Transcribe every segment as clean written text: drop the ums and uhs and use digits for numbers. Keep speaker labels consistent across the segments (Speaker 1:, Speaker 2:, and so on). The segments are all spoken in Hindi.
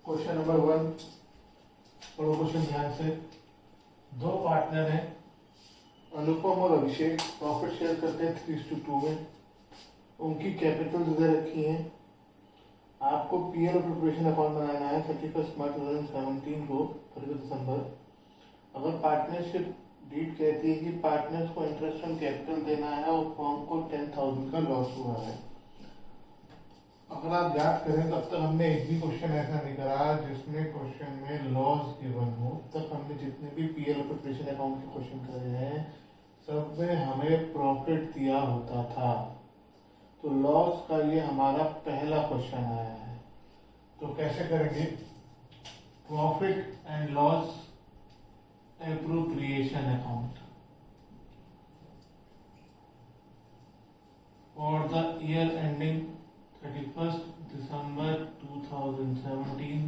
Speaker 1: क्वेश्चन नंबर 1, पढ़ो क्वेश्चन ध्यान से। दो पार्टनर हैं, अनुपम और अभिषेक, प्रॉफिट शेयर करते हैं 3:2 में। उनकी कैपिटल इधर रखी है। आपको पीएल प्रिपरेशन अकाउंट बनाना है 31 मार्च 2017 को, 31 दिसंबर। अगर पार्टनरशिप डीड कहती है कि पार्टनर्स को इंटरेस्ट ऑन कैपिटल देना है और फर्म को 10,000 का लॉस हुआ है। अगर आप याद करें तब तक हमने एक भी क्वेश्चन ऐसा नहीं करा जिसमें क्वेश्चन में लॉस गिवन हो। तक हमने जितने भी पीएल प्रिपरेशन अकाउंट के क्वेश्चन करे हैं सब में हमें प्रॉफिट दिया होता था। तो लॉस का ये हमारा पहला क्वेश्चन आया है। तो कैसे करेंगे? Profit and loss appropriation account for the year ending 31 December 2017,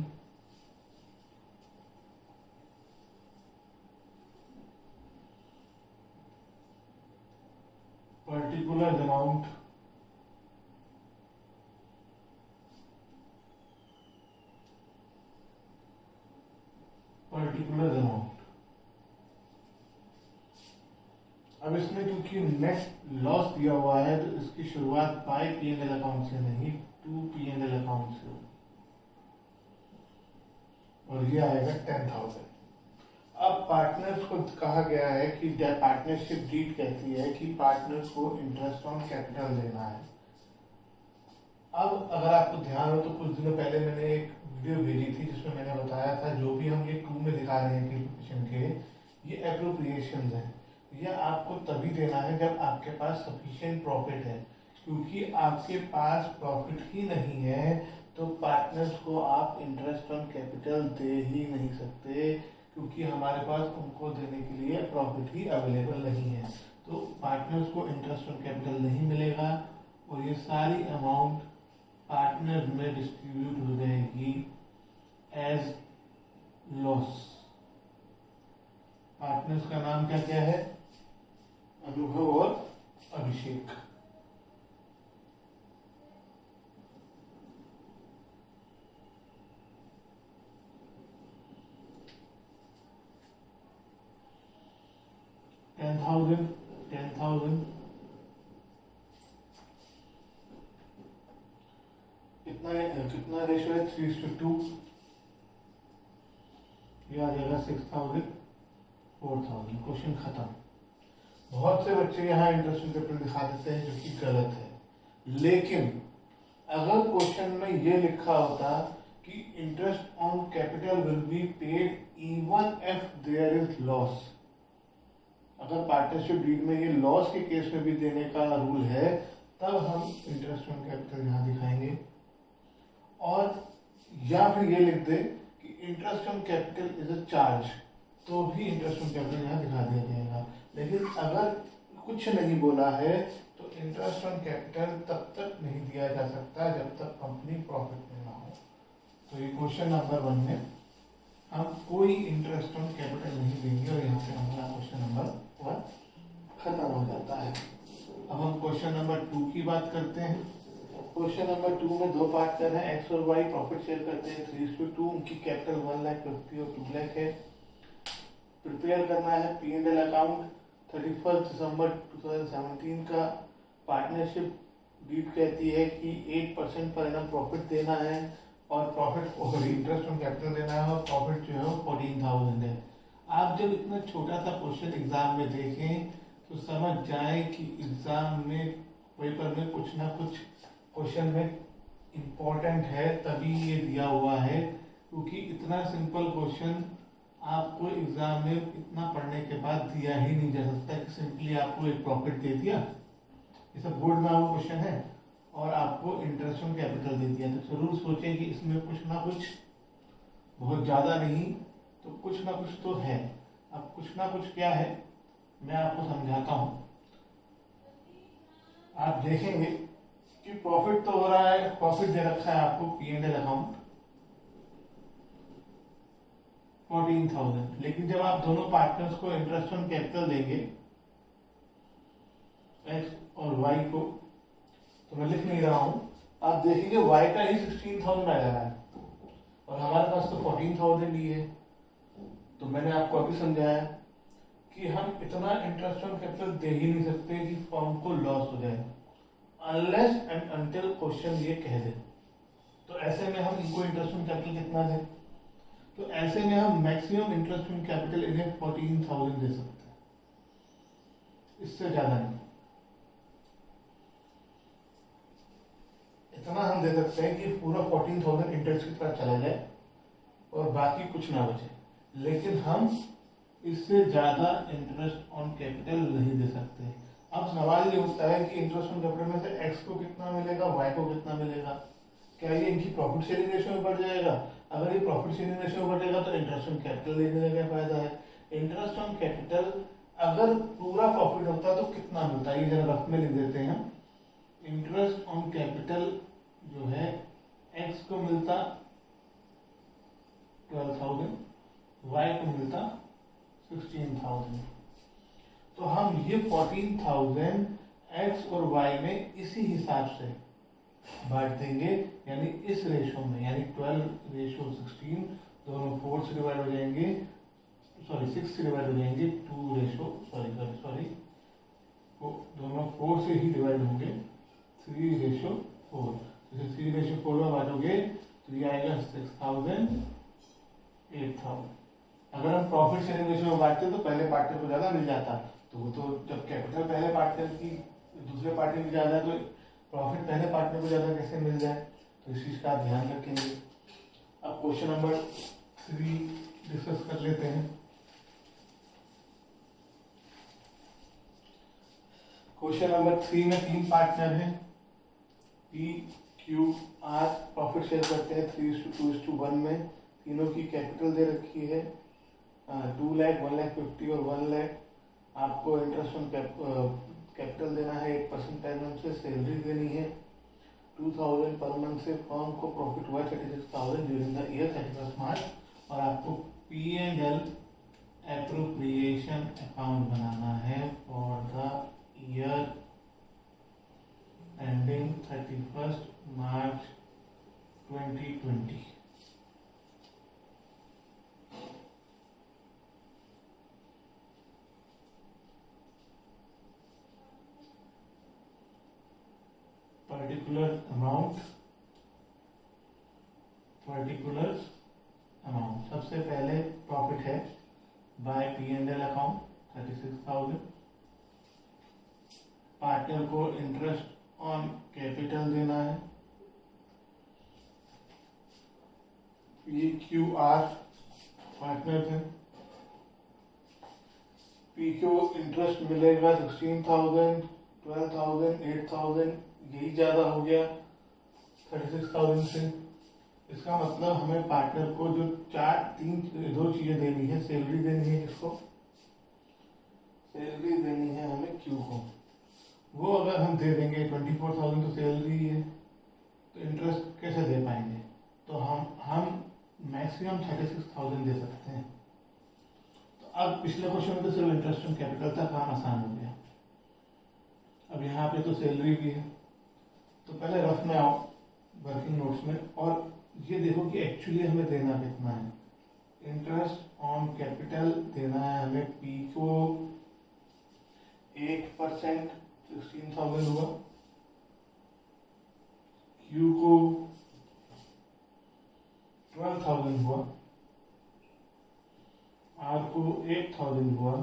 Speaker 1: particular amount अब इसमें क्योंकि नेट लॉस दिया हुआ है तो इसकी शुरुआत बाय पीएनएल अकाउंट से नहीं, टू पीएनएल अकाउंट से हो, और ये आएगा 10,000। अब पार्टनर्स को कहा गया है कि पार्टनरशिप डीड कहती है कि पार्टनर्स को इंटरेस्ट ऑन कैपिटल देना है। अब अगर आपको ध्यान हो तो कुछ दिनों पहले मैंने एक वीडियो भेजी थी जिसमें मैंने बताया था जो भी हम ये 2 में दिखा रहे हैं कैलकुलेशन के, ये एप्रोप्रिएशन है। यह आपको तभी देना है जब आपके पास सफिशिएंट प्रॉफिट है। क्योंकि आपके पास प्रॉफिट ही नहीं है तो पार्टनर्स को आप इंटरेस्ट ऑन कैपिटल दे ही नहीं सकते, क्योंकि हमारे पास उनको देने के लिए प्रॉफिट ही अवेलेबल नहीं है। तो पार्टनर्स को इंटरेस्ट ऑन कैपिटल नहीं मिलेगा और ये सारी अमाउंट पार्टनर में डिस्ट्रीब्यूट हो जाएगी एज लॉस। पार्टनर्स का नाम क्या क्या है? अनुभव और अभिषेक। $10,000 कितना रेशियो है? 3:2। ये आ जाएगा 6,000, 4,000। क्वेश्चन खत्म। बहुत से बच्चे यहाँ इंटरेस्ट ऑन कैपिटल दिखा देते हैं जो कि गलत है। लेकिन अगर क्वेश्चन में ये लिखा होता कि interest on capital will be paid even if there is loss, अगर पार्टनरशिप डीड में ये लॉस के केस में भी देने का रूल है तब हम इंटरेस्ट ऑन कैपिटल यहाँ दिखाएंगे। और या फिर ये लिख दे कि interest on capital is a charge, तो भी इंटरेस्ट ऑन कैपिटल यहाँ दिखा दिया जाएगा। लेकिन अगर कुछ नहीं बोला है तो इंटरेस्ट ऑन कैपिटल तब तक नहीं दिया जा सकता जब तक कंपनी प्रॉफिट में ना हो। तो ये क्वेश्चन नंबर 1 में हम कोई इंटरेस्ट ऑन कैपिटल नहीं देंगे और यहाँ पे हमारा क्वेश्चन नंबर 1 खत्म हो जाता है। अब हम क्वेश्चन नंबर 2 की बात करते हैं। क्वेश्चन नंबर 2 में दो पार्टनर हैं, एक्स और वाई, प्रॉफिट शेयर करते हैं 3:2। उनकी कैपिटल 1,50,000 और 2 लाख है। प्रिपेयर करना है पीएनएल अकाउंट 31 दिसंबर 2017 का। पार्टनरशिप डीड कहती है कि 8% पर एनम प्रॉफिट देना है और प्रॉफिट इंटरेस्ट ऑन कैपिटल देना है और प्रॉफिट जो है 14,000 है। आप जब इतना छोटा सा क्वेश्चन एग्जाम में देखें तो समझ जाएं कि एग्जाम में पेपर में कुछ ना कुछ क्वेश्चन में इम्पोर्टेंट है, तभी ये दिया हुआ है। क्योंकि इतना सिंपल क्वेश्चन आपको एग्जाम में इतना पढ़ने के बाद दिया ही नहीं जा सकता कि सिंपली आपको एक प्रॉफिट दे दिया, ये सब बोर्ड में आपको क्वेश्चन है, और आपको इंटरेस्ट ऑन कैपिटल दे दिया। तो जरूर सोचें कि इसमें कुछ ना कुछ, बहुत ज़्यादा नहीं तो कुछ ना कुछ तो है। अब कुछ ना कुछ क्या है मैं आपको समझाता हूँ। आप देखेंगे कि प्रॉफिट तो हो रहा है, प्रॉफिट दे रखा है आपको पीएनएल अकाउंट 14,000। लेकिन जब आप दोनों पार्टनर्स को इंटरेस्ट ऑन कैपिटल देंगे एक्स और वाई को, तो मैं लिख नहीं रहा हूं, आप देखेंगे वाई का ही 16,000 आ रहा है। और हमारे पास तो 14,000 ही है। तो मैंने आपको अभी समझाया कि हम इतना इंटरेस्ट ऑन कैपिटल दे ही नहीं सकते कि फर्म को लॉस हो जाए, अनलेस एंड अनटिल क्वेश्चन ये कह दे। तो ऐसे में हम इनको इंटरेस्ट ऑन कैपिटल कितना दें? तो ऐसे में हम मैक्सिमम इंटरेस्ट ऑन कैपिटल इन्हें 14,000 दे सकते हैं, इससे ज्यादा नहीं। इतना हम दे सकते हैं कि पूरा 14,000 इंटरेस्ट की तरह चला जाए और बाकी कुछ ना बचे, लेकिन हम इससे ज्यादा इंटरेस्ट ऑन कैपिटल नहीं दे सकते। अब सवाल ये उठता है कि इंटरेस्ट ऑन कैपिटल में से एक्स को कितना मिलेगा, वाई को कितना मिलेगा? क्या ये इनकी प्रॉफिट शेयरिंग रेशियो में बढ़ जाएगा? अगर ये प्रॉफिट शेयरिंग रेशियो में बढ़ जाएगा तो इंटरेस्ट ऑन कैपिटल लेने का फायदा है। इंटरेस्ट ऑन कैपिटल अगर पूरा प्रॉफिट होता तो कितना मिलता है, ये जरा रफ में लिख देते हैं हम। इंटरेस्ट ऑन कैपिटल जो है एक्स को मिलता 12,000, वाई को मिलता 16,000। तो हम ये 14,000 एक्स और वाई में इसी हिसाब से बांट देंगे, यानी इस रेशो में, यानी 12:16, दोनों 4 से डिवाइड हो जाएंगे, सॉरी 6 से डिवाइड हो जाएंगे, 2 रेशो सॉरी दोनों 4 से ही डिवाइड होंगे, 3:4। जैसे 3:4 में बांटोगे तो ये आएगा 6,000, 8,000। अगर हम प्रॉफिट शेयरिंग रेशियो में बांटते तो पहले पार्टनर को ज्यादा मिल जाता, तो वो तो जब कैपिटल पहले पार्टनर की दूसरे पार्टनर की ज्यादा, तो प्रॉफिट पहले पार्टनर को ज्यादा कैसे मिल जाए? तो इस चीज का ध्यान रखेंगे। अब क्वेश्चन नंबर 3 डिस्कस कर लेते हैं। क्वेश्चन नंबर 3 में 3 पार्टनर हैं, P Q R, profit share करते हैं 3:2:1 में। तीनों की कैपिटल दे रखी है 2 लाख, 1,50,000 और 1 लाख। आपको इंटरेस्ट ऑन कैपिटल देना है 8% पर मंथ से, सैलरी देनी है 2,000 पर मंथ से। फर्म को प्रॉफिट हुआ 36,000 ड्यूरिंग द ईयर 31 मार्च, और आपको P&L एप्रोप्रिएशन अकाउंट बनाना है for the year ending 31 March 2020। Particular amount सबसे पहले प्रॉफिट है बाय P&L अकाउंट 36,000। पार्टनर को इंटरेस्ट ऑन कैपिटल देना है, PQR पार्टनर है, P को इंटरेस्ट मिलेगा 16,000, 12,000, 8,000, यही ज्यादा हो गया 36,000 से। इसका मतलब हमें पार्टनर को जो 2 चीजें देनी है, सैलरी देनी है, किसको? सैलरी देनी है हमें क्यू को। वो अगर हम दे देंगे 24,000 तो सैलरी है, तो इंटरेस्ट कैसे दे पाएंगे? तो हम मैक्सिमम 36,000 दे सकते हैं। तो अब पिछले क्वेश्चन में तो सिर्फ इंटरेस्ट ऑन कैपिटल था, काम आसान हो गया। अब यहाँ पे तो सैलरी भी है, तो पहले रफ में आओ वर्किंग नोट्स में, और ये देखो कि एक्चुअली हमें देना कितना है। इंटरेस्ट ऑन कैपिटल देना है हमें पी को 8%, 16,000 हुआ, क्यू को 12,000 हुआ, आर को 8,000 हुआ,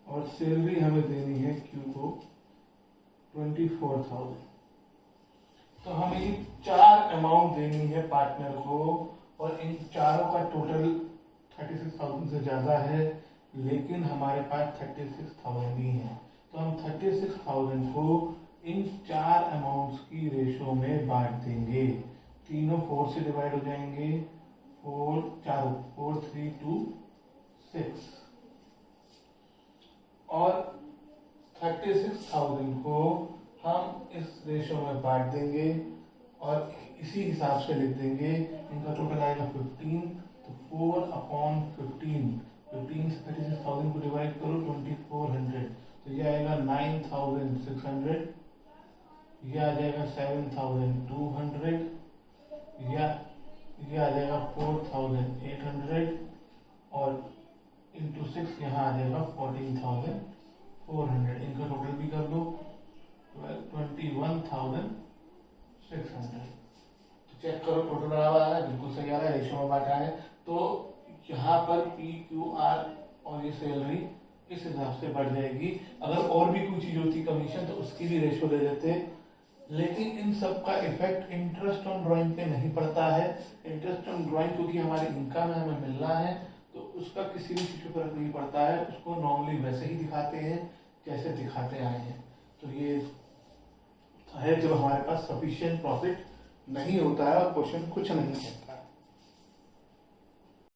Speaker 1: और सैलरी हमें देनी है क्यू को 24,000। तो हमें ये 4 अमाउंट देनी है पार्टनर को, और इन चारों का टोटल 36,000 से ज्यादा है, लेकिन हमारे पास 36,000 ही है। तो हम 36,000 को इन 4 अमाउंट्स की रेशो में बांट देंगे। तीनों 4 से डिवाइड हो जाएंगे, 4 3 2 6, और 36,000 को हम इस रेशो में बांट देंगे और इसी हिसाब से लिख देंगे। इनका टोटल आएगा 15, तो 4/15, 15 से 36,000 को डिवाइड करो 2400, तो ये आएगा 9,600, ये आ जाएगा 7,200, या ये आ जाएगा 4800 और इंटू 6 यहाँ आ जाएगा 14,400। इनका टोटल भी कर दो 21,600। तो चेक करो टोटल बराबर आ रहा है, बिल्कुल सही आ रहा है, रेशो में बांटा है। तो यहाँ पर PQR और ये सैलरी इस हिसाब से बढ़ जाएगी। अगर और भी कोई चीज होती कमीशन तो उसकी भी रेशो ले लेते, लेकिन इन सब का इफेक्ट इंटरेस्ट ऑन ड्राइंग पे नहीं पड़ता है। इंटरेस्ट ऑन ड्राइंग क्योंकि हमारी इनकम है, हमें मिलना है, तो उसका किसी भी चीज पर फर्क नहीं पड़ता है। उसको नॉर्मली वैसे ही दिखाते हैं जैसे दिखाते आए हैं। तो ये है जब हमारे पास सफिशिएंट प्रॉफिट नहीं होता है और क्वेश्चन कुछ नहीं कहता।